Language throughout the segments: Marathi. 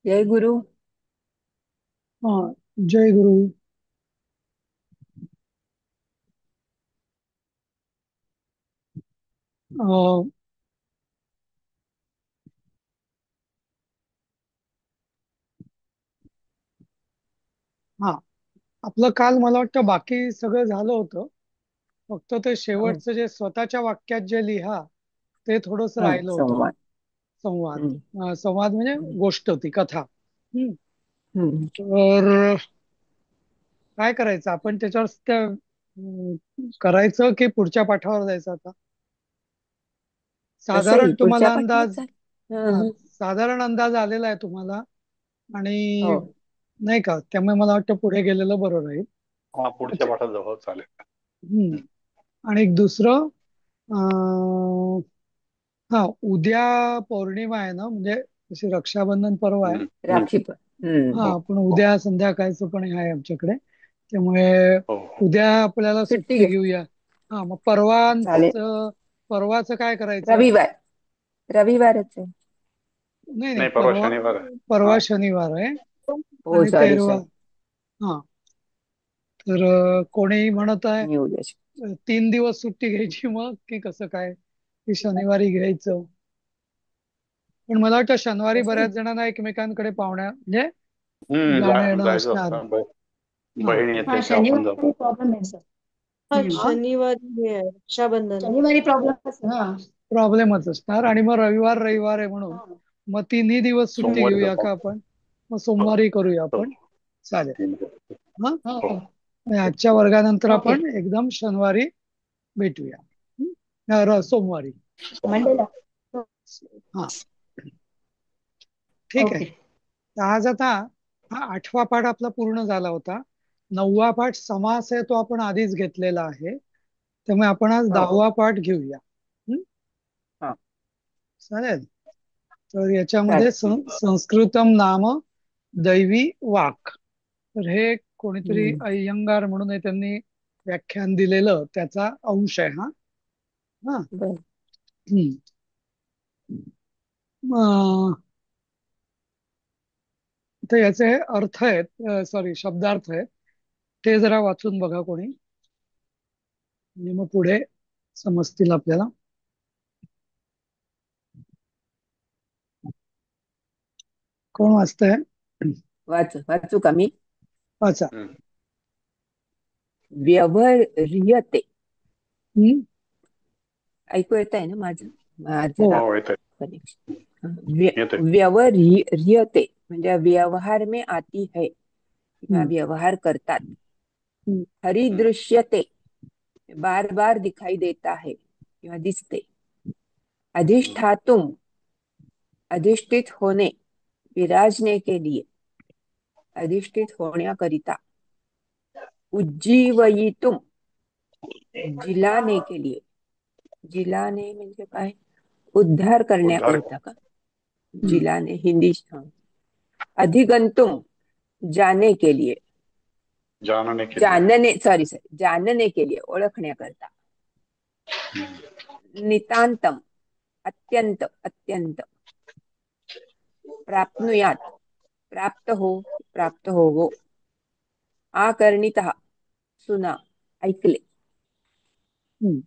जय गुरु। हाँ। जय गुरु। अं, हा, आपलं काल मला वाटतं बाकी सगळं झालं होतं. फक्त ते हो. शेवटचं जे स्वतःच्या वाक्यात जे लिहा ते थोडंसं राहिलं होतं. संवाद. संवाद. हम्म, संवाद म्हणजे हम्म, गोष्ट, ती कथा. हम्म. तर काय करायचं आपण त्याच्यावर करायचं की पुढच्या पाठावर जायचं आता? कसंही साधारण पुढच्या तुम्हाला पाठावर अंदाज, चाल. हा, हं. साधारण अंदाज आलेला आहे तुम्हाला. आणि हो. नाही का, त्यामुळे मला वाटतं पुढे गेलेलं बरं राहील. हा, पुढच्या अच्छा. पाठात जाऊ, चालेल. हम्म. आणि एक दुसरं, अं, हा, उद्या पौर्णिमा आहे ना, म्हणजे तशी रक्षाबंधन पर्व आहे. हम्म, हम्म. राखी पण. हम्म. हा, हो, पण हो, उद्या संध्याकाळचं पण हे आहे आमच्याकडे. त्यामुळे हो, हो. उद्या आपल्याला सुट्टी सुट्टी घे. घेऊया. हा, मग चालेल. परवाचं काय करायचं? रविवार. रविवारच आहे. नाही नाही, नाही, परवा परवा. शनिवार आहे. परवा हा. शनिवार आहे. हो, आणि सॉरी तेरवा. सॉरी. हा. तर कोणी म्हणत आहे मी उद्या 3 दिवस सुट्टी घ्यायची मग, की कसं काय, की शनिवारी घ्यायचं? पण मला वाटतं शनिवारी कसंही. बऱ्याच जणांना एकमेकांकडे पाहुण्या म्हणजे जाणं येणं जायचं असणार. असतं. हा. बहीण हा, येते तेव्हा पण जातो. शनिवारी प्रॉब्लेम आहे सर. हा, हा, शनिवारी हे आहे, रक्षाबंधन. शनिवारी प्रॉब्लेम. हा. प्रॉब्लेमच असणार. आणि मग रविवार रविवार आहे म्हणून हा. मग 3ही दिवस सुट्टी सोमवारी घेऊया जातो. का आपण? मग हो, सोमवारी करूया हो. आपण. चालेल. तीन दिवस. हा. हो. हम्म. आणि आजच्या वर्गानंतर ओके. आपण एकदम शनिवारी भेटूया. सोमवारी. मंडेला. हा. ठीक आहे. ओके. तर आज आता हा 8वा पाठ आपला पूर्ण झाला होता. 9वा पाठ समास आहे, तो आपण आधीच घेतलेला आहे. त्यामुळे आपण आज हो. 10वा पाठ घेऊया. हं? हा. चालेल. तर याच्यामध्ये चालेल. संस्कृतम नाम दैवी वाक. तर हे कोणीतरी हम्म. अय्यंगार म्हणून आहे, त्यांनी व्याख्यान दिलेलं त्याचा अंश आहे हा. हा. बर. हम्म. अं, तर याचे अर्थ आहेत, सॉरी, शब्दार्थ आहेत. ते जरा वाचून बघा कोणी, म्हणजे मग पुढे समजतील आपल्याला. कोण वाचतंय? वाचू का मी? वाचा. हम्म. व्यवह्रियते. हम्म. ऐकू येत आहे ना माझं? माझं हो. जरा हो, येते. कनेक्शन. येते. व्यवह्रियते म्हणजे व्यवहार में आती है किंवा हम्म. व्यवहार करतात. हम्म. हम्म. हरिदृश्यते बार बार दिखाई देता है किंवा दिसते. हम्म. अधिष्ठातुम अधिष्ठित होणे, विराजने के लिए, अधिष्ठित होण्याकरिता. उज्जीवयितुम जिलाने के लिए. जिलाने म्हणजे काय? उद्धार उद्धार. करण्याकरिता का? हम्म. जिलाने हिंदी. हाँ. अधिगंतुम जाने के लिए. जानने के लिए. जानने, सॉरी सॉरी, जानने के लिए ओळखण्याकरता. नितांतम अत्यंत अत्यंत. प्राप्नुयात प्राप्त हो, प्राप्त हो. आकर्णितः सुना, ऐकले. हम्म.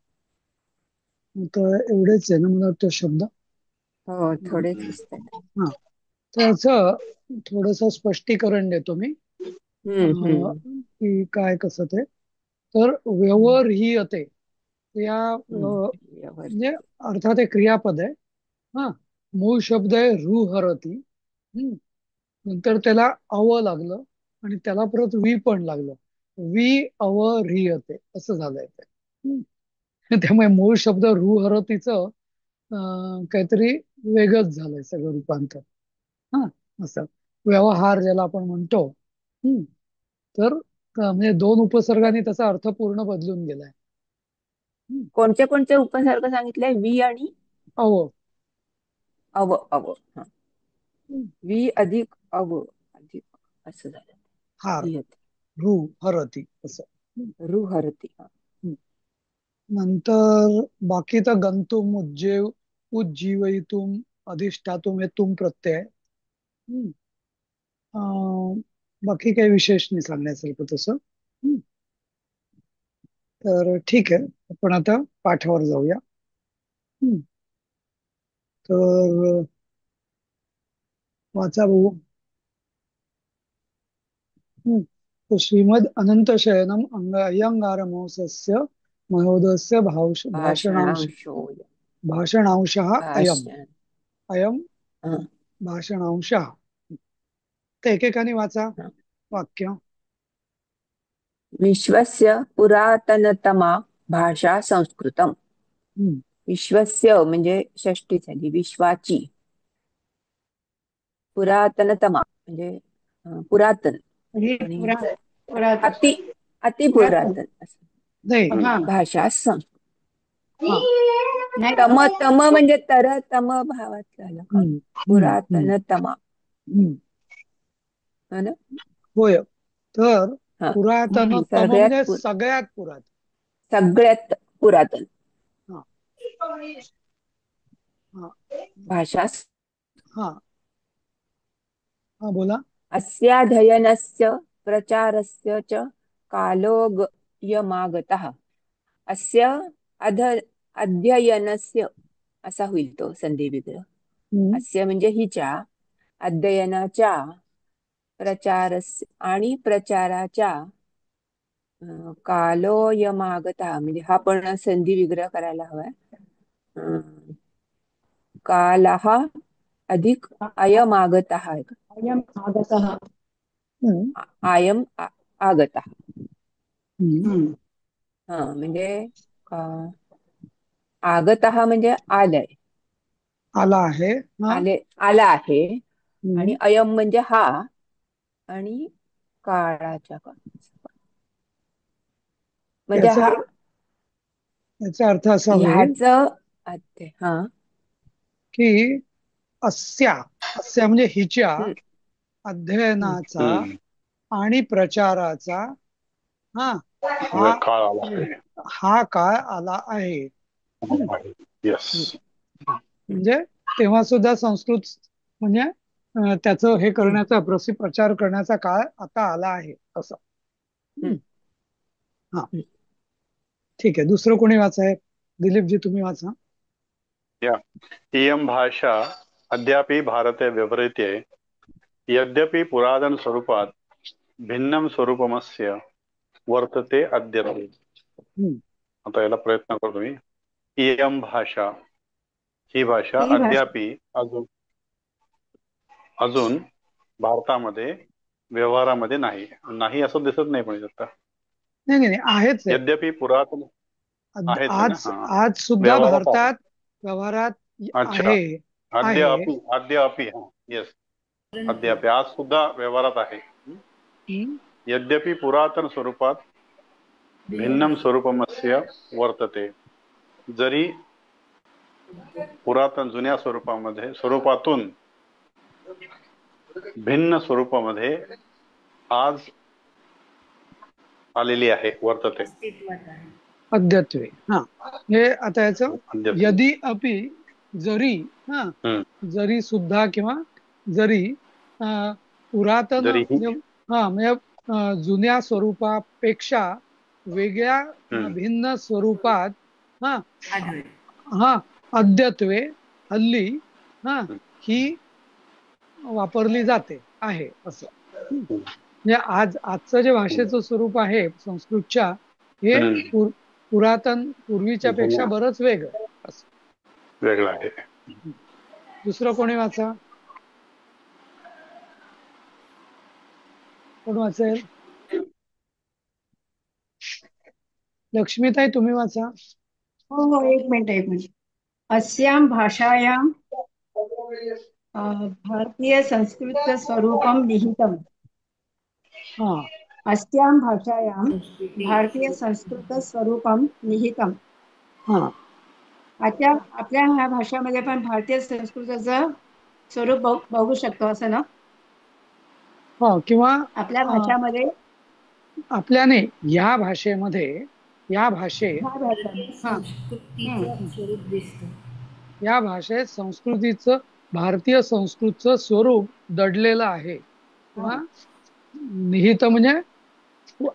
तर एवढेच आहे ना, मला वाटतं शब्द. हो, थोडेच हम्म. असतात. हा. तर याचं थोडस स्पष्टीकरण देतो मी, हम्म. की काय कसं ते. तर हम्म. व्यवह्रियते या म्हणजे व्यवहार. अर्थात एक क्रियापद आहे. हा. मूळ शब्द आहे रुहरती. हम्म. नंतर त्याला अव लागलं आणि त्याला परत वी पण लागलं. वी अवह्रियते असं झालंय ते. हम्म. त्यामुळे मूळ शब्द रुहरतीचं काहीतरी वेगळंच झालंय सगळं रूपांतर. हा. असं व्यवहार ज्याला आपण म्हणतो. हम्म. तर म्हणजे दोन उपसर्गांनी त्याचा अर्थ पूर्ण बदलून गेलाय. हम्म. कोणते कोणते उपसर्ग सांगितले? वी आणि अव. अव. अव. हा. हम्म. वी अधिक अव अधिक असं झालं. हार. रिहत. रु हरती असं. हम्म. रुहरती. हा. हम्म. नंतर बाकी तर गंतुम, उज्जीवयितुम, अधिष्ठातुम हे तुम प्रत्यय आहे. हम्म. बाकी काही विशेष नाही सांगण्यासारखं तसं. हं. तर ठीक आहे, आपण आता पाठावर जाऊया. हं. तर वाचा बघू. हं. तर श्रीमद अनंत शयनम अय्यंगारमहोत्सस्य महोदयस्य भाषणांशो भाषणांशः अयम भाषण अयम हं, भाषणांशः. तर एकेकाने वाचा हं. वाक्य. विश्वस्य पुरातनतमा भाषा संस्कृतम. हं. विश्वस्य म्हणजे षष्टी झाली, विश्वाची. पुरातनतमा म्हणजे पुरातन ही आणि पुरातन अति अति पुरातन पुरातन असं. नाही. हम्म. हा भाषा संस्कृत. हा. नाही तम तम म्हणजे तर तम भावात झालं का? हं. हं. हं. पुरातनतमा हं. है ना. होय. तर हा पुरातनतम सगळ्यात म्हणजे सगळ्यात पुरातन. सगळ्यात पुरातन हा. हा. भाषा. हा. हा बोला. अस्याध्ययनस्य प्रचारस्य च कालोगयमागतः. अस्य अध्ययनस्य असा होईल तो संधी विग्रह. हं. अस्य म्हणजे हिच्या, अध्ययनाच्या, प्रचारस्य आणि प्रचाराच्या कालोयमागतः म्हणजे हा पण संधी विग्रह करायला हवाय. कालः अधिक अयमागतः आहे का? अयम आगतः. हं. अयम आगतः. हं. हम्म. हा म्हणजे आगतः म्हणजे आलय, आला आहे. हा. आला आहे. आणि हं. अयम म्हणजे हा, आणि काळाच्या काळ म्हणजे याचा हा याचा अर्थ असा होईल ह्याच हा. की अस्या अस्या म्हणजे हिच्या हम्म, हम्म, अध्ययनाचा हम्म. आणि प्रचाराचा हा वे हा काळ आला आहे. हा काळ आला आहे. येस. म्हणजे तेव्हा सुद्धा संस्कृत म्हणजे त्याचं हे हम्म, करण्याचा प्रचार करण्याचा काळ आता आला आहे असं. हम्म, हं. हा. हम्म. ठीक आहे, दुसरं कोणी वाचाय? दिलीपजी तुम्ही वाचा. या इयं भाषा अद्यापि भारते व्यवहृते यद्यपि पुरातन स्वरूपात भिन्नं स्वरूपमस्य वर्तते अद्यपि. हं. आता याला प्रयत्न करतो मी. इयं भाषा, ही भाषा ही भाषा अद्यापि अजून अजून भारतामध्ये व्यवहारामध्ये नाही असं दिसत नाही पण आता. नाही नाही नाही, आहेच आहे. यद्यपि पुरातन आहेच आहे ना. आज हा, आज सुद्धा व्यवहारात आहे. भारतात व्यवहारात अच्छा. आहे. आहे. अद्यापि येस, अद्यापि आज सुद्धा व्यवहारात आहे. हं. यद्यपि पुरातन स्वरूपात भिन्नं स्वरूपमस्य वर्तते. जरी पुरातन जुन्या स्वरूपातून भिन्न स्वरूपामध्ये आज आलेली आहे, वर्तते. अद्यत्वे. हा. हे आता याचं अद्यपि. यदि अपि जरी हा हम्म. जरी सुद्धा किंवा जरी पुरातन जरीही. म्हणजे जुन्या स्वरूपापेक्षा वेगळ्या भिन्न स्वरूपात हा हा अद्यत्वे हल्ली हा ही वापरली जाते आहे असं. म्हणजे आजचं जे भाषेचं स्वरूप आहे संस्कृतच्या, हे पूर्वीच्या पेक्षा जुन्या बरंच वेगळं असं. वेगळा आहे. दुसरं कोणी वाचा? कोण वाचेल? लक्ष्मीताई तुम्ही वाचा. हो हो, एक मिनिट. अस्यां भाषायां भारतीय संस्कृत स्वरूपं निहितम्. हा. अस्यां भाषायां भारतीय संस्कृत स्वरूपं निहितम्. हा. आपल्या ह्या भाषामध्ये पण भारतीय संस्कृताचं स्वरूप बघू शकतो असं ना. हा. किंवा आपल्या भाषामध्ये आपल्याने या भाषेमध्ये या भाषेत ह्या भाषा हा या भाषेत संस्कृतीचं भारतीय संस्कृतचं स्वरूप दडलेलं आहे. किंवा निहित म्हणजे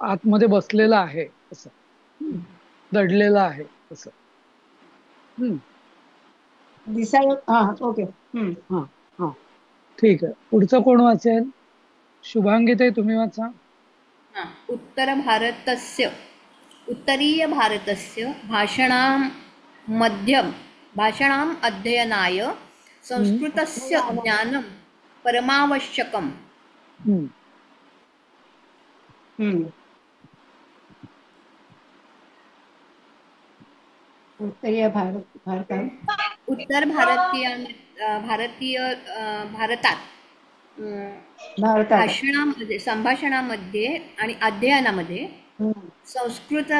आतमध्ये बसलेला आहे असं, दडलेला आहे असं. हम्म. दिसायला हा ओके. हा हा ठीक आहे. पुढचं कोण वाचेल? शुभांगी तुम्ही वाचा. हा. उत्तरीयभारतस्य भाषणाम् अध्ययनाय संस्कृतस्य ज्ञानं परमावश्यकम्. हम्म. उत्तरीय भारतात उत्तर भारतात भारतात संभाषणामध्ये आणि अध्ययनामध्ये संस्कृत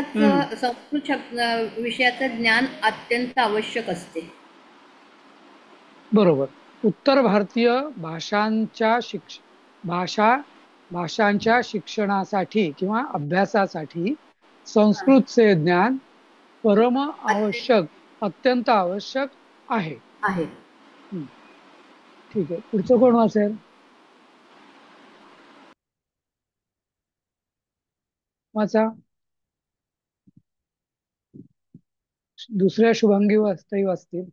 विषयाचं ज्ञान अत्यंत आवश्यक असते. बरोबर. उत्तर भारतीय भाषांच्या शिक्षणासाठी किंवा अभ्यासासाठी संस्कृतचे ज्ञान परम आवश्यक, अत्यंत आवश्यक आहे. ठीक आहे. पुढचं कोण वाचेल? वाचा. दुसऱ्या शुभांगी वाचतील.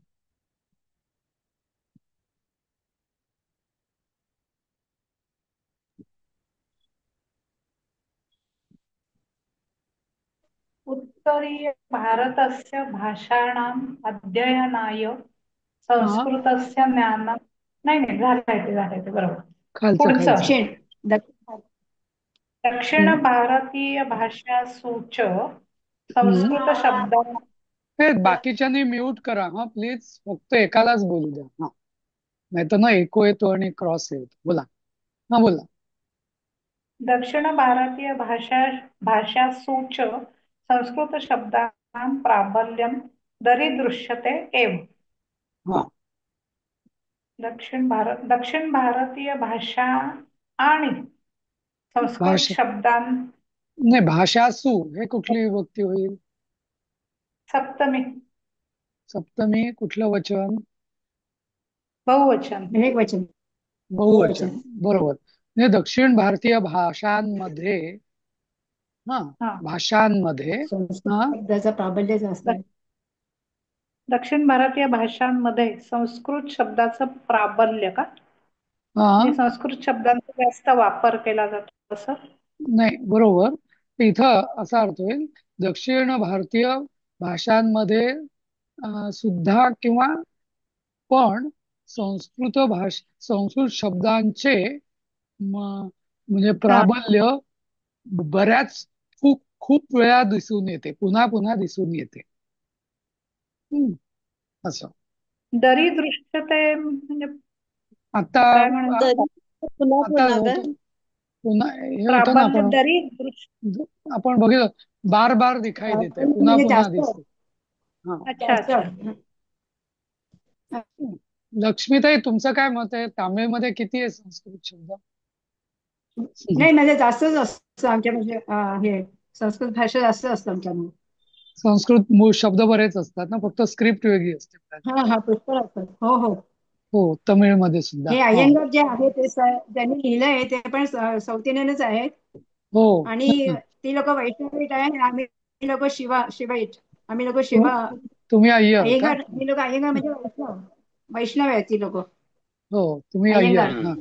उत्तरीय भारतस्य भाषाणाम् अध्ययनाय संस्कृतस्य ज्ञानं. नाही झालंय ते बरोबर. पुढचं दक्षिण भारतीय भाषासूच संस्कृत शब्द. बाकीच्यांनी म्यूट करा हा प्लीज. फक्त एकालाच बोलू द्या. हा नाही तर ना एको येतो आणि क्रॉस येतो. बोला. हा बोला. दक्षिण भारतीय भाषासूच संस्कृत शब्दानां प्राबल्यं दरीदृश्यते एव. दक्षिण भारतीय भाषा आणि संस्कृत शब्दां. नाही, भाषासू हे कुठली विभक्ती होईल? सप्तमी कुठलं वचन? बहुवचन. बहुवचन. बरोबर. म्हणजे दक्षिण भारतीय भाषांमध्ये शब्दाचा प्राबल्य जास्त आहे. दक्षिण भारतीय भाषांमध्ये संस्कृत शब्दाचं प्राबल्य का? संस्कृत शब्दांचा जास्त वापर केला जातो असं? नाही, बरोबर. इथं असा अर्थ होईल दक्षिण भारतीय भाषांमध्ये सुद्धा किंवा पण संस्कृत शब्दांचे म्हणजे प्राबल्य बऱ्याच खूप वेळा दिसून येते, पुन्हा पुन्हा दिसून येते. असं. दरीदृश्यते म्हणजे आता पुन्हा हे होतं ना आपण बघितलं बार बार दिखाई देते, पुन्हा पुन्हा दिसते. लक्ष्मीताई तुमचं काय मत आहे? तामिळमध्ये किती आहे संस्कृत शब्द? नाही, म्हणजे जास्तच असतं आमच्या, म्हणजे हे संस्कृत भाषा जास्त असतं आमच्यामध्ये. संस्कृत मूळ शब्द बरेच असतात ना, फक्त स्क्रिप्ट वेगळी असते. पुष्कळ असतात. हो, तमिळमध्ये सुद्धा. हे अय्यंगार जे आहे ते ज्यांनी लिहिलंय ते पण साऊथ इंडियनच आहेत. आणि ती लोक वैष्णवीट आहे, आम्ही लोक शिवाईट. आम्ही लोक तुम्ही अय्यर. ही लोक अय्यंगार म्हणजे वैष्णव आहेत ती लोक. तुम्ही अय्यर.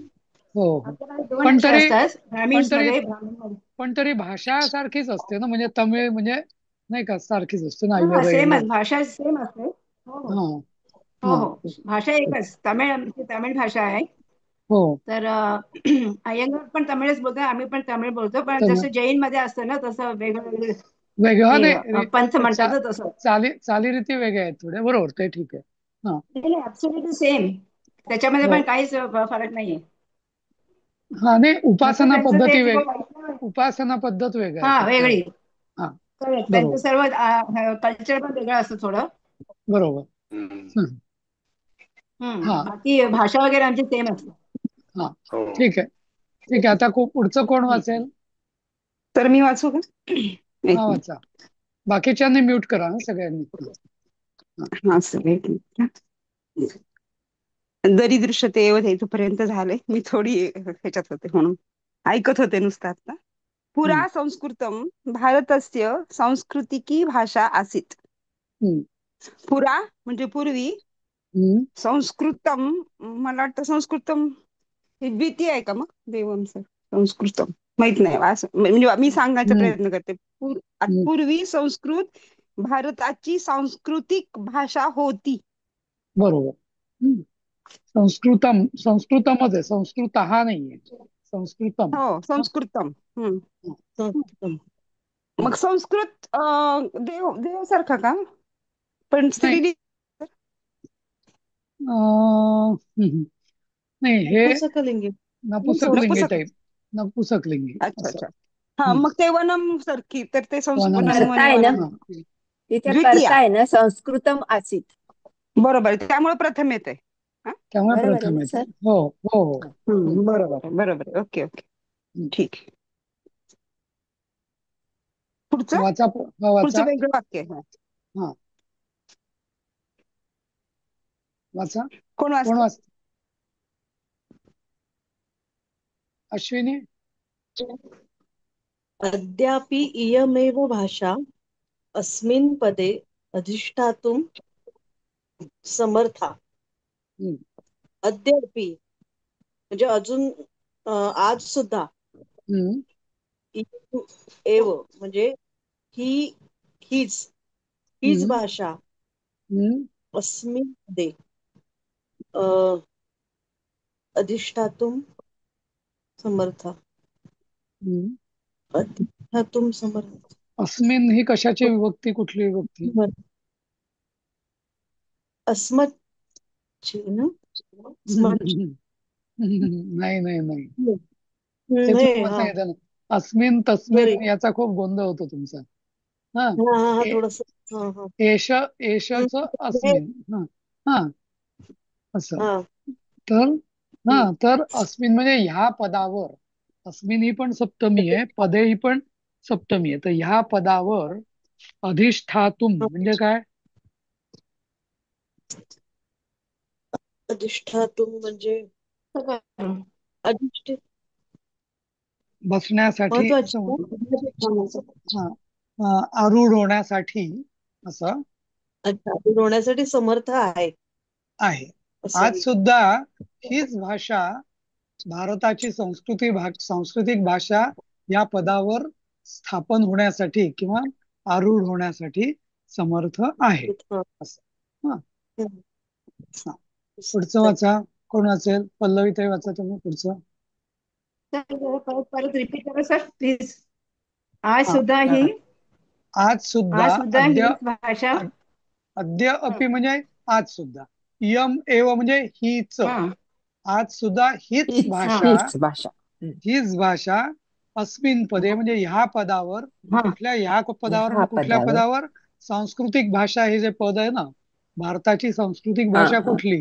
पण तरी भाषा सारखीच असते ना, म्हणजे तमिळ म्हणजे नाही का सारखीच असते ना? सेमच भाषा सेम असते. हो, भाषा एकच. तमिळ भाषा आहे. तर अय्यंगार पण तमिळच बोलतो, आम्ही पण तमिळ बोलतो. पण जसं जैन मध्ये असतं ना तसं वेगळं पंथ म्हणतात तसं. चालीरीती वेगळ्या आहेत थोड्या. बरोबर, ते ठीक आहे. Absolutely same. त्याच्यामध्ये पण काहीच फरक नाहीये. नाही, उपासना पद्धत वेगळी. त्यांचं सर्व कल्चर पण वेगळं असतं थोडं. बरोबर. बाकी भाषा वगैरे आमची सेम असते. ठीक आहे. आता पुढचं कोण वाचेल? तर मी वाचू का? वाचा. बाकीच्यांनी म्यूट करा सगळ्यांनी. सगळे दरीदृश्यते इथपर्यंत झाले. मी थोडी ह्याच्यात होते म्हणून ऐकत होते नुसतं आता. पुरा संस्कृतम भारतस्य सांस्कृतिकी भाषा आसीत्. पुरा म्हणजे पूर्वी, संस्कृतम मला वाटतं संस्कृतम ही भीती आहे का मग देवम सर? संस्कृतम माहित नाही असं, म्हणजे मी सांगायचा प्रयत्न करते. पूर्वी संस्कृत भारताची सांस्कृतिक भाषा होती. बरोबर. संस्कृतम संस्कृतमच आहे, संस्कृत हा नाहीये, संस्कृतम. हो संस्कृतम. मग संस्कृत देव देव सारखा का पण स्त्रीलिंग? नाही, हे नपुंसकलिंगी. नपुंसकलिंगी टाईप, नपुंसकलिंगी. अच्छा अच्छा. हा मग ते वनम सारखी, तर ते कर्ता आहे ना, तिथे कर्ता आहे ना, संस्कृतम आसीत. बरोबर, त्यामुळे प्रथम येते. त्यामुळे प्रथम येते. हो हो हो, बरोबर बरोबर. ओके ओके, ठीक. पुढचं पुढचं वेगळं वाक्य. हा वाचा. कोण वाचत? अश्विनी. अद्यापि इयमेव भाषा अस्मिन् पदे अधिष्ठातुं समर्था. अद्यापि म्हणजे अजून, आज सुद्धा. एव म्हणजे हीच भाषा अस्मिन् पदे अधिष्ठातुं समर्था. अधिष्ठातुं समर्थ. अस्मिन ही कशाची विभक्ती, कुठली विभक्ती? अस्मत् ना? नाही नाही नाही, सांगितलं. अस्मिन तस्मिन याचा खूप गोंधळ होतो तुमचा. थोडस एशच अस्मिन. असं. तर अस्मिन म्हणजे ह्या पदावर, अस्मिन ही पण सप्तमी आहे, पदे ही पण सप्तमी आहे. तर ह्या पदावर अधिष्ठातुम म्हणजे काय? अधिष्ठातुम म्हणजे अधिष्ठित, बसण्यासाठी, आरूढ होण्यासाठी, असं. आरूढ होण्यासाठी समर्थ आहे. आज सुद्धा हीच भाषा भारताची सांस्कृतिक भाषा या पदावर स्थापन होण्यासाठी किंवा आरूढ होण्यासाठी समर्थ आहे. असं. पुढचं वाचा. कोण वाचेल? पल्लवी ताई वाचा तुम्ही पुढचं. परत रिपीट करा सर प्लीज. आज सुद्धा ही भाषा, अद्य अपि म्हणजे आज सुद्धा, इयम एव म्हणजे हीच, आज सुद्धा हीच भाषा अस्मिन पदे म्हणजे ह्या पदावर, ह्या पदावर सांस्कृतिक भाषा हे जे पद आहे ना, भारताची सांस्कृतिक भाषा कुठली,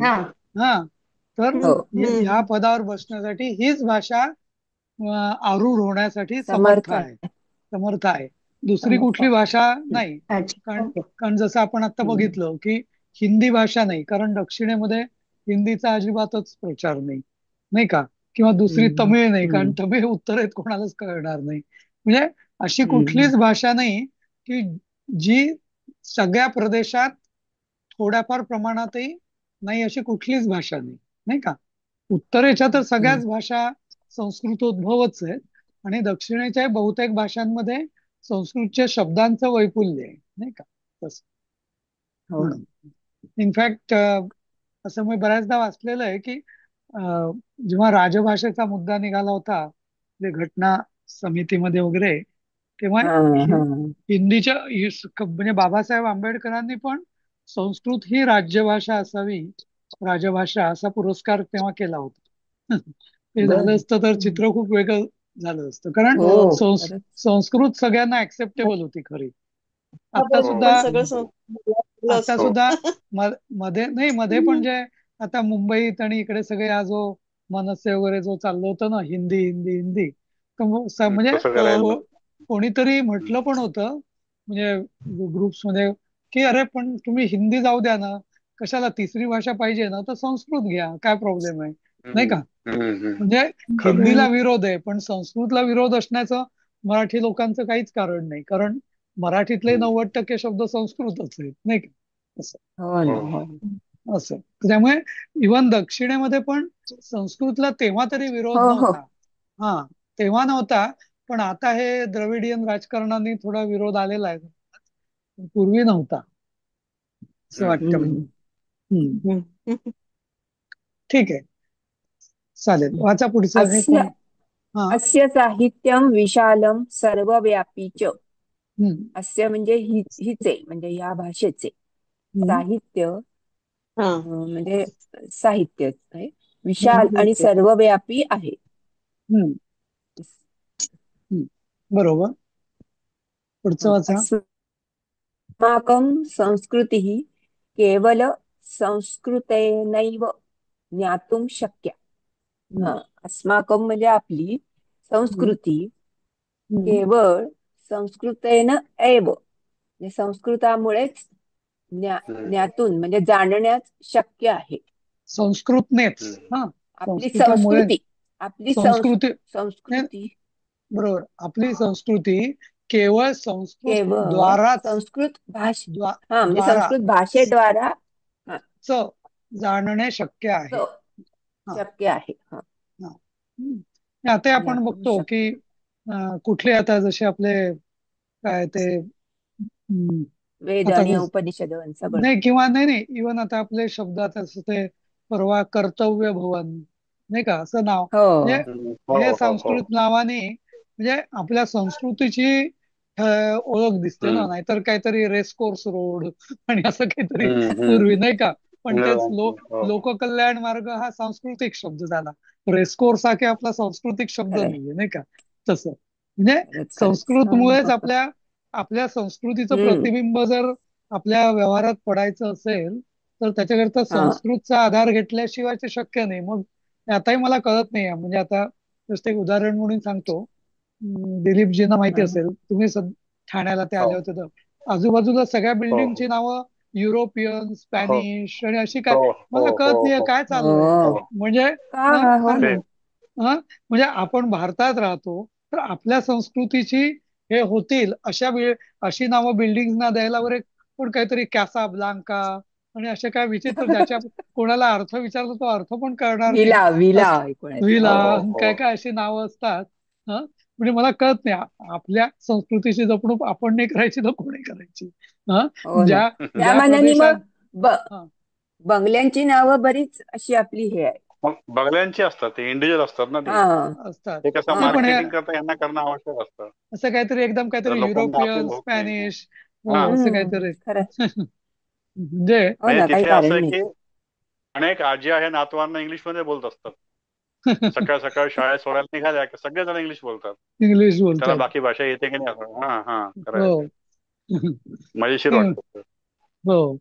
तर ह्या पदावर बसण्यासाठी हीच भाषा आरूढ होण्यासाठी समर्थ आहे. दुसरी कुठली भाषा नाही. कारण जसं आपण आता बघितलं की हिंदी भाषा नाही, कारण दक्षिणेमध्ये हिंदीचा अजिबातच प्रचार नाही का, किंवा दुसरी तमिळ नाही, कारण तमिळ उत्तरेत कोणालाच कळणार नाही. म्हणजे अशी कुठलीच भाषा नाही की जी सगळ्या प्रदेशात थोड्याफार प्रमाणातही नाही, अशी कुठलीच भाषा नाही का. उत्तरेच्या तर सगळ्याच भाषा संस्कृतोद्भवच आहेत, आणि दक्षिणेच्या बहुतेक भाषांमध्ये संस्कृतच्या शब्दांचं वैपुल्य आहे, नाही का. तसं इनफॅक्ट असं मी बऱ्याचदा वाचलेलं आहे की जेव्हा राजभाषेचा मुद्दा निघाला होता, जे घटना समितीमध्ये वगैरे, तेव्हा हिंदीच्या म्हणजे बाबासाहेब आंबेडकरांनी पण संस्कृत ही राज्यभाषा असावी, राजभाषा असा पुरस्कार तेव्हा केला होता. ते झालं असतं तर चित्र खूप वेगळं झालं असतं, कारण संस्कृत सगळ्यांना ऍक्सेप्टेबल होती खरी. आता सुद्धा मध्ये पण जे आता मुंबईत आणि इकडे सगळे जो मनसे वगैरे जो चाललं होतं ना, हिंदी हिंदी हिंदी, म्हणजे कोणीतरी म्हटलं पण होतं म्हणजे ग्रुप्स मध्ये की अरे पण तुम्ही हिंदी जाऊ द्या ना, कशाला तिसरी भाषा पाहिजे ना, तर संस्कृत घ्या, काय प्रॉब्लेम आहे. नाही का? म्हणजे हिंदीला विरोध आहे पण संस्कृतला विरोध असण्याचं मराठी लोकांचं काहीच कारण नाही, कारण मराठीतले 90% शब्द संस्कृतच आहेत, नाही का? असं त्यामुळे इव्हन दक्षिणेमध्ये पण संस्कृतला तेव्हा तरी विरोध नव्हता. तेव्हा नव्हता, पण आता हे द्रविडियन राजकारणाने थोडा विरोध आलेला आहे, पूर्वी नव्हता असं वाटतं. ठीक आहे, चालेल, वाचा पुढचं. हे कोण? अस्य साहित्यम विशालम सर्वव्यापी च. अस्य म्हणजे हिचे, म्हणजे या भाषेचे साहित्य म्हणजे साहित्य विशाल आणि सर्वव्यापी आहे. बरोबर, पुढचं वाचा. अस्माकं संस्कृतिः केवल संस्कृतेनैव ज्ञातुं शक्या. अस्माकं म्हणजे आपली संस्कृती केवळ संस्कृतेन एव, म्हणजे संस्कृतामुळेच ज्ञातून म्हणजे जाणण्यास शक्य आहे. संस्कृतनेच आपली संस्कृती, आपली संस्कृती बरोबर, आपली संस्कृती केवळ संस्कृत म्हणजे संस्कृत भाषेद्वारा जाणणे शक्य आहे. शक्य आहे. आता आपण बघतो की कुठले आता जसे आपले काय ते वेद आणि उपनिषद नाही किंवा नाही इव्हन आता आपले शब्द आता ते परवा कर्तव्य भवन नाही का असं नाव, म्हणजे हे संस्कृत नावाने म्हणजे आपल्या संस्कृतीची ओळख दिसते ना, नाहीतर काहीतरी रेसकोर्स रोड आणि असं काहीतरी पूर्वी नाही का, पण तेच लोककल्याण मार्ग हा सांस्कृतिक शब्द झाला. रेसकोर्स हा काही आपला सांस्कृतिक शब्द नाहीये, नाही का? तसं म्हणजे संस्कृतमुळेच आपल्या संस्कृतीचं प्रतिबिंब जर आपल्या व्यवहारात पडायचं असेल तर त्याच्याकरता संस्कृतचा आधार घेतल्याशिवाय ते शक्य नाही. मग आताही मला कळत नाही, म्हणजे आता जस्ट एक उदाहरण म्हणून सांगतो. दिलीपजींना माहिती असेल, तुम्ही ठाण्याला ते आले होते तर आजूबाजूला सगळ्या बिल्डिंगची नावं युरोपियन, स्पॅनिश आणि अशी काय, मला कळत नाहीये काय चाललंय. म्हणजे आपण भारतात राहतो तर आपल्या संस्कृतीची हे होतील अशी नावं बिल्डिंगना द्यायला वगैरे पण काहीतरी कॅसा ब्लांका आणि अशा काय विचित्र, ज्याच्या कोणाला अर्थ विचारतो तो अर्थ पण करणार नाही, विला काय काय अशी नावं असतात. म्हणजे मला कळत नाही, आपल्या संस्कृतीची जपणूक आपण नाही करायची तर कोणी करायची. ज्या प्रदेशात बंगल्यांची नावं बरीच अशी आपली हे आहे, बंगल्यांची असतात, ते इंडिव्हिज्युअल असतात ना, ते असतात ते कसं मार्केटिंग करता यांना करणं आवश्यक असतं. असं काहीतरी एकदम काहीतरी युरोपियन, स्पॅनिश असं काहीतरी म्हणजे तिथे असं आहे की अनेक आजी आहे नातवांना इंग्लिश मध्ये बोलत असतात. सकाळ सकाळ शाळेत सोडायला निघाल्या की सगळेजण इंग्लिश बोलतात. त्याला बाकी भाषा येते की नाही, मजेशीर वाटत. हो,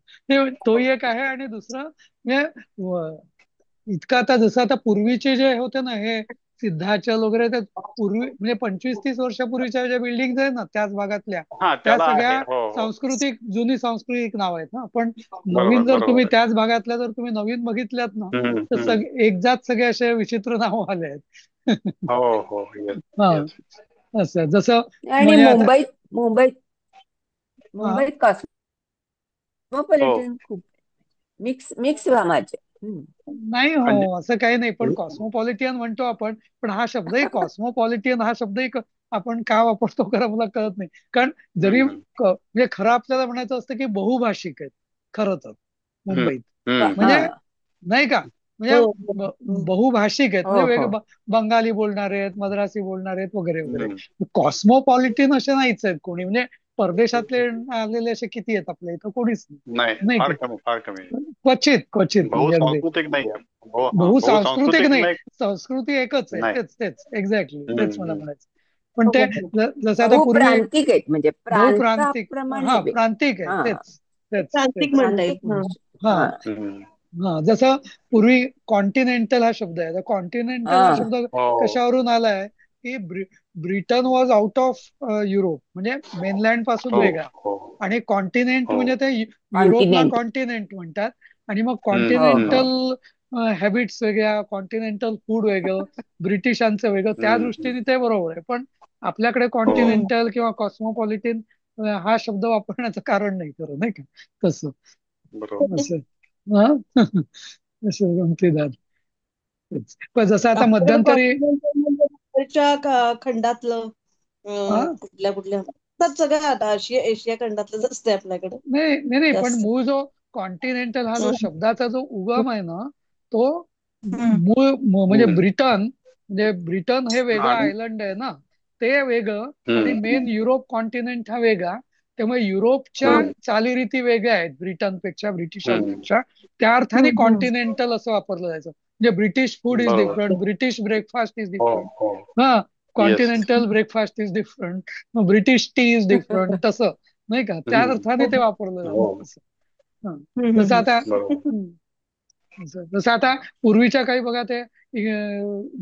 तोही एक आहे. आणि दुसरं म्हणजे इतकं आता जसं आता पूर्वीचे जे होते ना हे सिद्धाचल वगैरे, ते पूर्वी म्हणजे 25-30 वर्षापूर्वीच्या ज्या बिल्डिंग आहेत ना त्याच भागातल्या, त्या सगळ्या सांस्कृतिक जुनी सांस्कृतिक नाव आहेत ना. पण नवीन जर तुम्ही त्याच भागातल्या जर तुम्ही नवीन बघितल्यात ना तर एकजात सगळे असे विचित्र नाव आले आहेत. असं जसं मुंबईत कॉस्मोपॉलिटन खूप मिक्स माझे नाही हो, असं काही नाही. पण कॉस्मोपॉलिटियन म्हणतो आपण, पण हा शब्दही कॉस्मोपॉलिटियन हा शब्दही आपण का वापरतो खरं मला कळत नाही. कारण जरी म्हणजे खरं आपल्याला म्हणायचं असतं की बहुभाषिक आहेत खरं तर मुंबईत, म्हणजे नाही का, म्हणजे बहुभाषिक आहेत, म्हणजे बंगाली बोलणारे आहेत, मद्रासी बोलणारे आहेत वगैरे वगैरे. कॉस्मोपॉलिटियन असे नाहीच आहेत कोणी, म्हणजे परदेशातले आलेले असे किती आहेत आपल्या इथं, कोणीच नाही, क्वचित बहुसांस्कृतिक नाही, बहुसांस्कृतिक नाही, संस्कृती एकच आहे. तेच एक्झॅक्टली तेच मला म्हणायचं. पण ते जसं आता पूर्वी प्रांतिक आहेत, म्हणजे प्रांतिक प्रांतिक आहे, जसं पूर्वी कॉन्टिनेंटल हा शब्द आहे. कॉन्टिनेंटल हा शब्द कशावरून आलाय की Britain was out of Europe, म्हणजे मेनलँड पासून वेगळा, आणि कॉन्टिनेंट म्हणजे ते युरोपला कॉन्टिनेंट म्हणतात. आणि मग कॉन्टिनेंटल हॅबिट्स वेगळ्या, कॉन्टिनेंटल फूड वेगळं, ब्रिटिशांचं वेगळं, त्या दृष्टीने ते बरोबर आहे. पण आपल्याकडे कॉन्टिनेंटल किंवा कॉस्मोपॉलिटन हा शब्द वापरण्याचं कारण नाही खरं, नाही का तसं असं. असं गमतीदार. पण जसं आता मध्यंतरी खंडातलं कुठल्या कुठल्या सगळ्या आता एशिया खंडातलंच असते आपल्याकडे. नाही पण मूळ जो कॉन्टिनेंटल हा जो शब्दाचा जो उगम आहे ना, तो मूळ म्हणजे ब्रिटन हे वेगळं आयलंड आहे ना, ते वेगळं आणि मेन युरोप कॉन्टिनेंट हा वेगळा. त्यामुळे युरोपच्या चालीरीती वेगळ्या आहेत ब्रिटनपेक्षा, ब्रिटिशांपेक्षा. त्या अर्थाने कॉन्टिनेंटल असं वापरलं जायचं. म्हणजे British food is different, British breakfast is different, continental breakfast is different, British T is different, तसं नाही का, त्या अर्थाने ते वापरलं जातं असं. जसं आता पूर्वीच्या काही बघा ते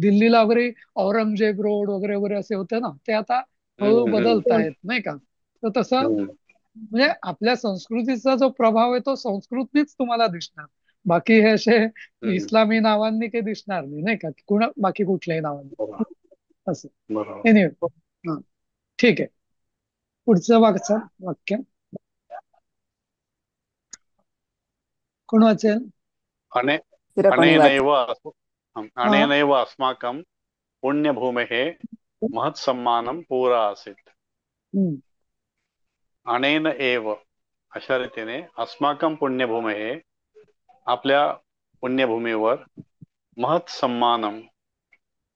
दिल्लीला वगैरे औरंगजेब रोड वगैरे वगैरे असे होते ना, ते आता हळूहळू बदलतायत नाही का. तर तसं म्हणजे आपल्या संस्कृतीचा जो प्रभाव आहे तो संस्कृतीच तुम्हाला दिसणार, बाकी हे असे इस्लामी नावांनी काही दिसणार नाही का, बाकी कुठल्याही नावांनी असं. एनिवे ठीक आहे, पुढचं वाक्य कोण वाचेल? अनेनैव अस्माकं पुण्यभूमेः महत्सम्मानं पुरा आसीत्. अनेन एव, अशा रीतीने अस्माकं पुण्यभूमेः, आपल्या पुण्यभूमीवर, महत् सम्मानम,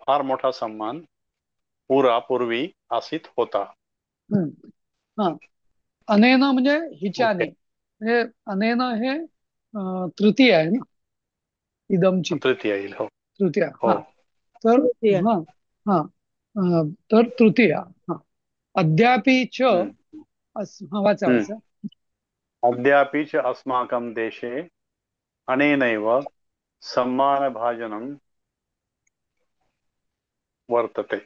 फार मोठा सन्मान, पूर्वी आसीत होता. अनेन म्हणजे हिच्याने, म्हणजे अनेन हे तृतीय आहे ना, इदमची तृतीय येईल. तृतीय तर तृतीय अद्यापि च वाचा. अद्यापि च अस्माकं देशे अनेनैव सम्मानभाजनं वर्तते.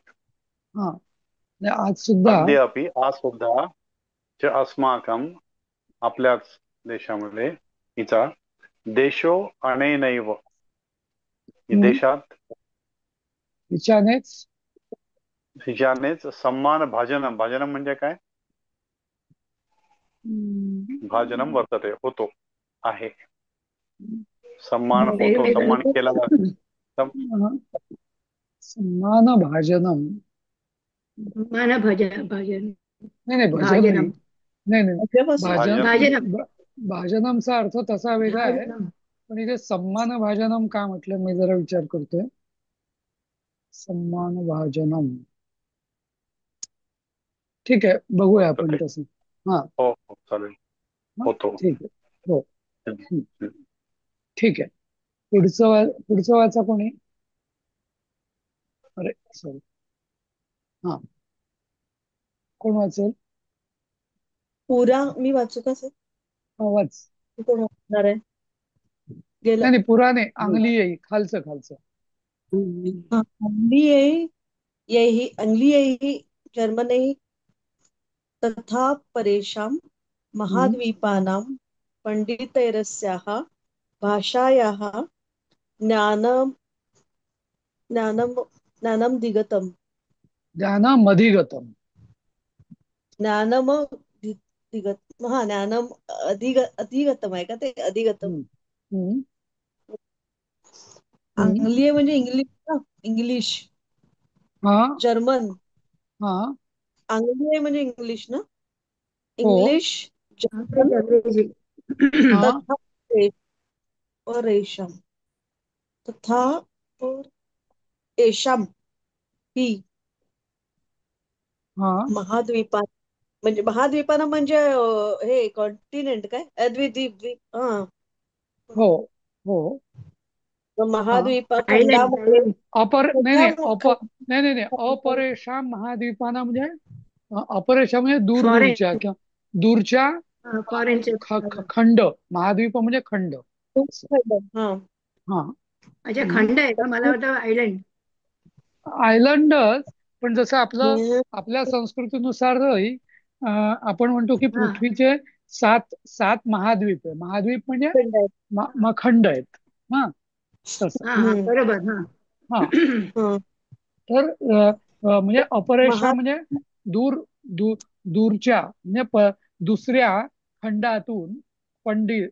आज सुद्धा, अद्यापि आज सुद्धा, च अस्माकं आपल्याच देशामध्ये, हिचा देशो अनेनैव, देशात हिच्यानेच सन्मान भाजनम, भाजनम म्हणजे काय, भाजनम वर्तते, होतो आहे, सन्मान होतो, सन्मान केला जातो. सन्मान भाजनम, भाजनमचा अर्थ तसा वेगळा आहे, पण इथे सन्मान भाजनम का म्हटलं मी जरा विचार करतोय. सन्मान भाजनम, ठीक आहे, बघूया आपण तसं. चालेल, होतो. ठीक आहे, हो ठीक आहे. पुढचं वाचा कोणी? अरे सॉरी, कोण वाचेल? पुरा मी वाचू का सर? वाच. कोण वाचणार आहे? नाही पुरा नाही, अंगली येई, खालचं अंगली जर्मनी तथा परेषां महाद्वीपानां पंडितैरस्याः भाषायाः ज्ञानमधिगतम् अधिगतम आहे का ते? अधिगतम. अंग्लीय म्हणजे इंग्लिश ना, इंग्लिश, जर्मन. अंग्लीय म्हणजे इंग्लिश ना, इंग्लिश, तथा परेषां, तथा एषाम ही महाद्वीपान, म्हणजे महाद्वीपाना म्हणजे हे कॉन्टिनेंट काय, अद्विद्वीप. महाद्वीप खंडामध्ये अपरेषाम महाद्वीपाना म्हणजे अपरेषा म्हणजे दूरच्या खंड, महाद्वीप म्हणजे खंड. खंड आहे का? मला वाटतं आयलंडच, पण जसं आपल्या संस्कृतीनुसार आपण म्हणतो की पृथ्वीचे सात महाद्वीप आहे. महाद्वीप म्हणजे खंड आहेत. तसं. बरोबर. हा तर म्हणजे अपरेशा म्हणजे दूर दूरच्या म्हणजे दुसऱ्या खंडातून पंडित,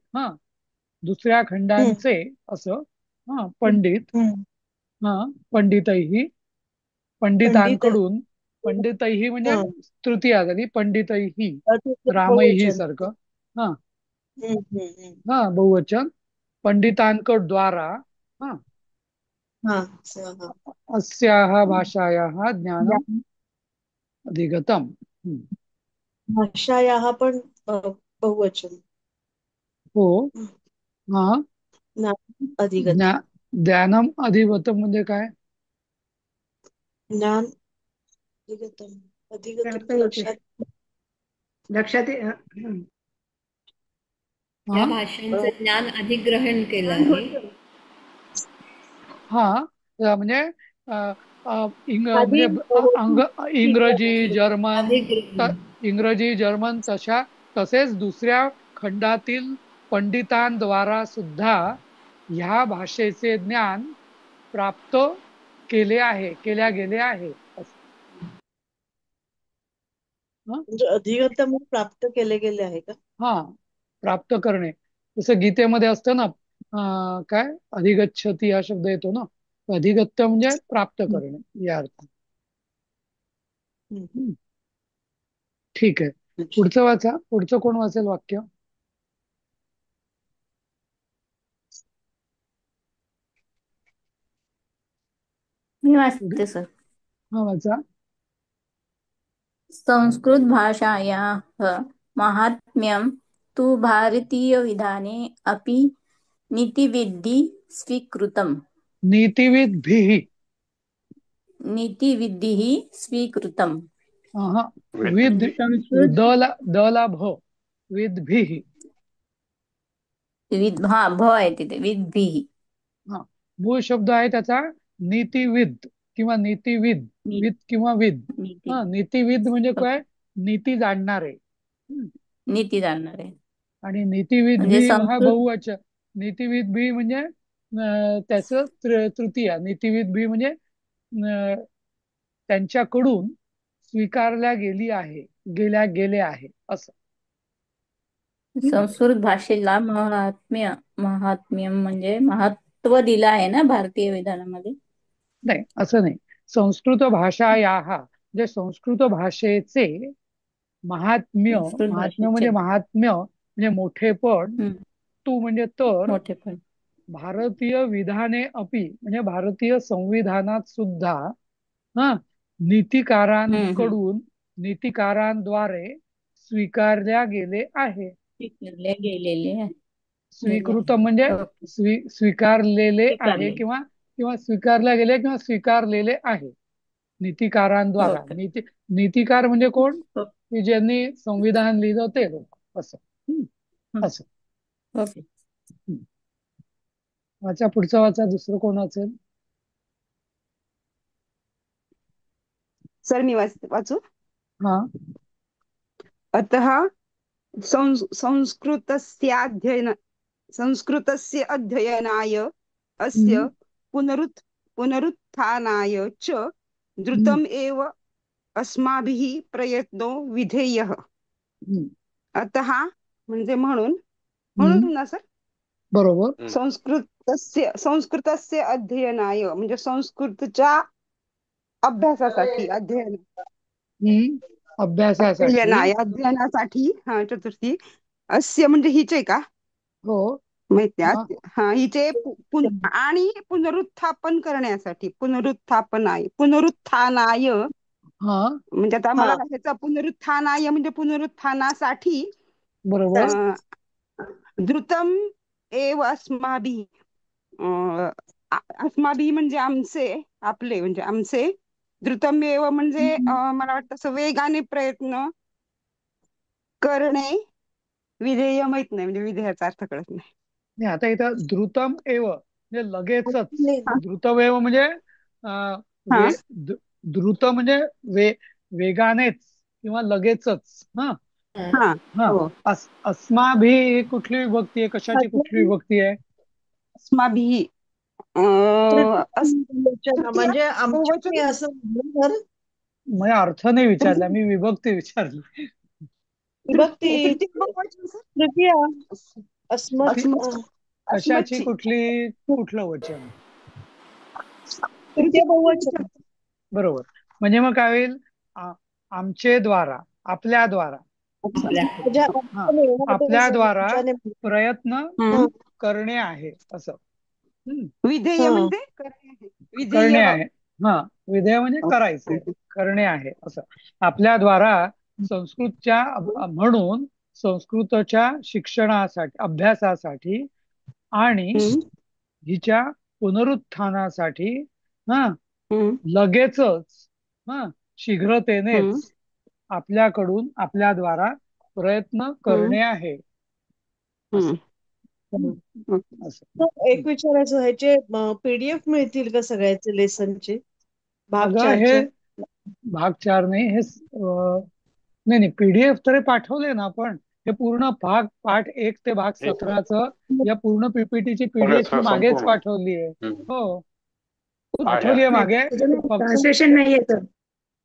दुसऱ्या खंडांचे असं, पंडित, पंडितही, पंडितांकडून, पंडितही म्हणजे तृतीया झाली, पंडितही, रामही सारखं, बहुवचन, पंडितांकडद्वारा अस्याः भाषायाः ज्ञानम अधिगतम. भाषायाः पण बहुवचन. हो. अधिगतम. ज्ञानम अधिगतम म्हणजे काय? ज्ञान अधिगतम. अधिगतम लक्षात त्या भाषांचं ज्ञान अधिग्रहण केलं आहे. म्हणजे इंग्रजी, जर्मन तसेच दुसऱ्या खंडातील पंडितांद्वारा सुद्धा ह्या भाषेचे ज्ञान प्राप्त केल्या गेले आहे. म्हणजे अधिगतम प्राप्त केले गेले आहे का? प्राप्त करणे. जसं गीतेमध्ये असतं ना, काय अधिगच्छती हा शब्द येतो ना, अधिगत्य म्हणजे प्राप्त करणे या अर्थात. ठीक आहे, पुढचं वाचा. पुढचं कोण वाचेल वाक्य? मी वाचते सर. वाचा. संस्कृत भाषायाः माहात्म्यं तु भारतीयविधाने अपि नीतिविद्भिः स्वीकृतम्. नीतिविद्भिः स्वीकृतम्. विद्भिः. भ आहे तिथे, विद्भिः. मूळ शब्द आहे त्याचा नीतिविद किंवा नीतिविद, विद किंवा विद. नीतिविद म्हणजे काय? नीती जाणणारे. नीती जाणणारे. आणि नीतिविद भी हा बहुवचन. नीतिविद भी म्हणजे त्याचं तृतीया. नीतिविद भी म्हणजे त्यांच्याकडून स्वीकारल्या गेले आहे असं. संस्कृत भाषेला महात्म्यम म्हणजे महत्व दिलं आहे ना भारतीय विधानामध्ये? नाही, असं नाही. संस्कृत भाषायाः म्हणजे संस्कृत भाषेचे महात्म्य म्हणजे मोठेपण, तू म्हणजे तर, भारतीय विधाने अपि म्हणजे भारतीय संविधानात सुद्धा नीतिकारांकडून, नीतिकारांद्वारे स्वीकारल्या गेले आहे. स्वीकृत म्हणजे स्वीकारलेले आहे किंवा स्वीकारल्या गेले किंवा स्वीकारलेले आहे नीतिकारांद्वारा. नीतिकार म्हणजे कोण? की ज्यांनी संविधान लिहिलं ते लोक, असं. वाचा, पुढचा वाचा. दुसरं कोण असेल? सर मी वाचू. अतः संस्कृतस्य अध्ययनाय अस्य पुनरुत्थानाय च द्रुतम् एव अस्माभिः प्रयत्नो विधेयः. अतः म्हणजे म्हणून ना सर? बरोबर. संस्कृतस्य अध्ययनाय म्हणजे संस्कृतच्या अभ्यासासाठी, अध्ययनासाठी चतुर्थी. अस्य म्हणजे हिचे का? हो, माहिती. हिचे आणि पुनरुत्थापन करण्यासाठी, पुनरुत्थानाय म्हणजे आता मला ह्याचा पुनरुत्थानाय म्हणजे पुनरुत्थानासाठी. बरोबर. द्रुतम एव अस्माभिः, अस्माभिः म्हणजे आमचे, आपले म्हणजे आमचे. द्रुतमेव म्हणजे मला वाटतं असं वेगाने प्रयत्न करणे. विधेय माहित नाही, म्हणजे विधेयाचा अर्थ कळत नाही. आता इथं द्रुतम एव म्हणजे लगेचच. द्रुतमेव म्हणजे द्रुत म्हणजे वेगानेच किंवा लगेचच. अस्माभिः कुठली विभक्ती आहे? कशाची कुठली विभक्ती आहे? अस्माभिः म्हणजे आमच्याकडे असं तर म्हणजे अर्थ नाही विचारला मी, विभक्ती विचारली. विभक्ती तृतीया कशाची कुठलं वचन? तृतीय बहुवचन. बरोबर. म्हणजे मग काय होईल? आमचे द्वारा, आपल्या द्वारा, आपल्या द्वारा प्रयत्न करणे आहे असं. विधेय म्हणजे करणे आहे. हा, विधेय म्हणजे करायचंय, करणे आहे असं. आपल्या द्वारा संस्कृतच्या म्हणून संस्कृतच्या शिक्षणासाठी, अभ्यासासाठी आणि हिच्या पुनरुत्थानासाठी लगेचच शीघ्रतेनेच आपल्याकडून, आपल्या द्वारा प्रयत्न करणे आहे. एक विचारायचं, ह्याचे पीडीएफ मिळतील का सगळ्याचे लेसनचे? हे भाग 4 नाही, हे नाही पीडीएफ तरी पाठवले ना आपण. हे पूर्ण पाठ 1 ते भाग 17च या पूर्ण पीपीटीची पीडीएफ मागेच पाठवली आहे. हो, पाठवली आहे मागे. ट्रान्सलेशन नाहीये तर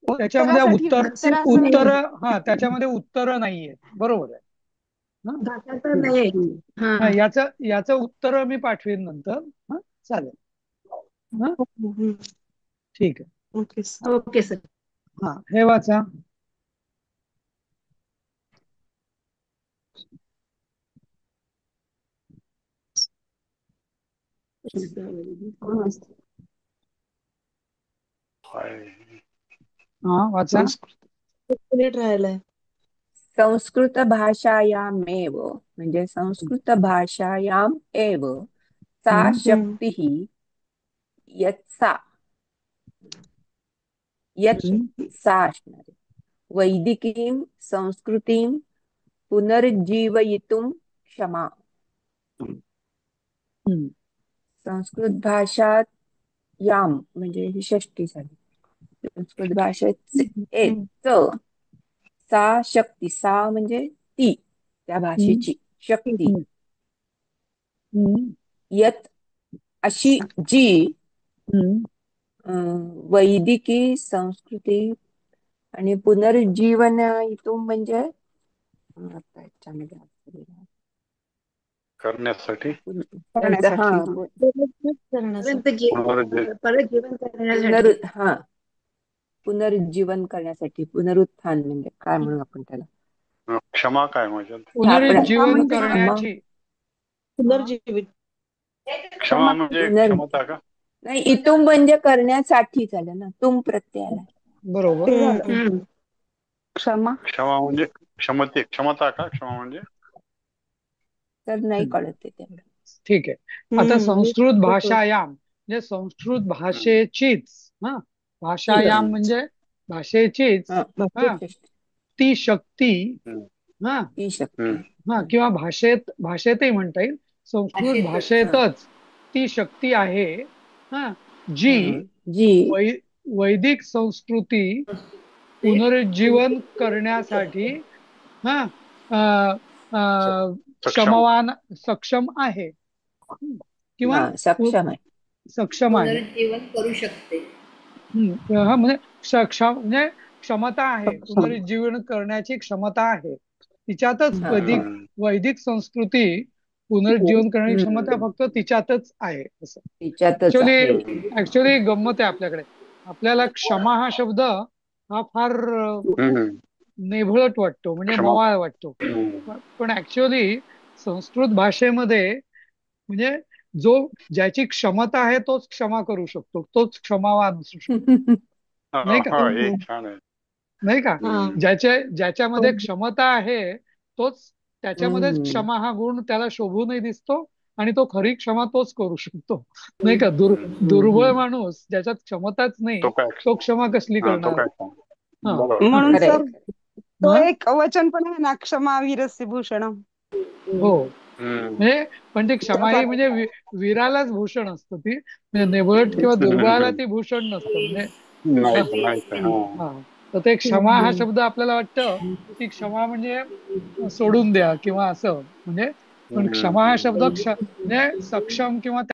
त्याच्यामध्ये उत्तर त्याच्यामध्ये उत्तर नाहीये. बरोबर आहे. याचं उत्तर मी पाठवेन नंतर. चालेल. ठीक आहे. Okay sir. हे वाचा. वाचा. राहिलाय. संस्कृत भाषायामेव म्हणजे संस्कृत भाषायाम एव सा शक्तिः यत्सा असणारे वैदिकीं संस्कृतीं पुनरुज्जीवयितुं क्षमा. संस्कृत भाषा याम म्हणजे ही षष्टी झाली. संस्कृत भाषेत सा शक्ती, सा म्हणजे ती, त्या भाषेची शक्ती, यत अशी जी वैदिकी संस्कृती आणि पुनरुज्जीवन इथून म्हणजे करण्यासाठी पुनरुज्जीवन करण्यासाठी, पुनरुत्थान म्हणजे काय म्हणू आपण त्याला? क्षमा काय म्हणजे? पुनरुज्जीवन करण्याची. क्षमा म्हणजे क्षमता का? नाही, इतुम म्हणजे करण्यासाठी झालं ना, तुम प्रत्यय आला. बरोबर. क्षमा म्हणजे क्षमता का? क्षमा म्हणजे तर नाही कळत तेवढं. ठीक आहे. आता संस्कृत भाषायाम म्हणजे संस्कृत भाषेचीच, भाषायाम म्हणजे भाषेचीच ती शक्ती, किंवा भाषेतही म्हणता येईल, संस्कृत भाषेतच ती शक्ती आहे जी वैदिक संस्कृती पुनरुज्जीवन करण्यासाठी सक्षम आहे किंवा सक्षम आहे. करू शकते. म्हणजे क्षमता आहे, पुनरुज्जीवन करण्याची क्षमता आहे तिच्यातच. वैदिक संस्कृती पुनरुज्जीवन करण्याची क्षमता फक्त तिच्यातच आहे असं. ऍक्च्युली गंमत आहे आपल्याकडे. आपल्याला क्षमा हा शब्द हा फार नेभळट वाटतो, म्हणजे मवाळ वाटतो. पण ऍक्च्युअली संस्कृत भाषेमध्ये म्हणजे ज्याची क्षमता आहे तोच क्षमा करू शकतो, तोच क्षमावान असू शकतो. नाही का? ज्याच्यामध्ये क्षमता आहे तोच, त्याच्यामध्येच क्षमा हा गुण त्याला शोभूनही दिसतो आणि तो खरी क्षमा तोच करू शकतो. नाही का? दुर्बळ माणूस ज्याच्यात क्षमताच नाही तो क्षमा कसली करणार? म्हणून सर तो एक वचन पण आहे ना, क्षमा वीरस्य भूषणम. हो, म्हणजे पण ती क्षमा ही म्हणजे वीरालाच भूषण असतं. ती म्हणजे नेबळट किंवा दुर्बळाला ती भूषण नसतं. म्हणजे तर ते क्षमा हा शब्द आपल्याला वाटतं की क्षमा म्हणजे सोडून द्या किंवा असं, म्हणजे पण क्षमा हा शब्द म्हणजे सक्षम किंवा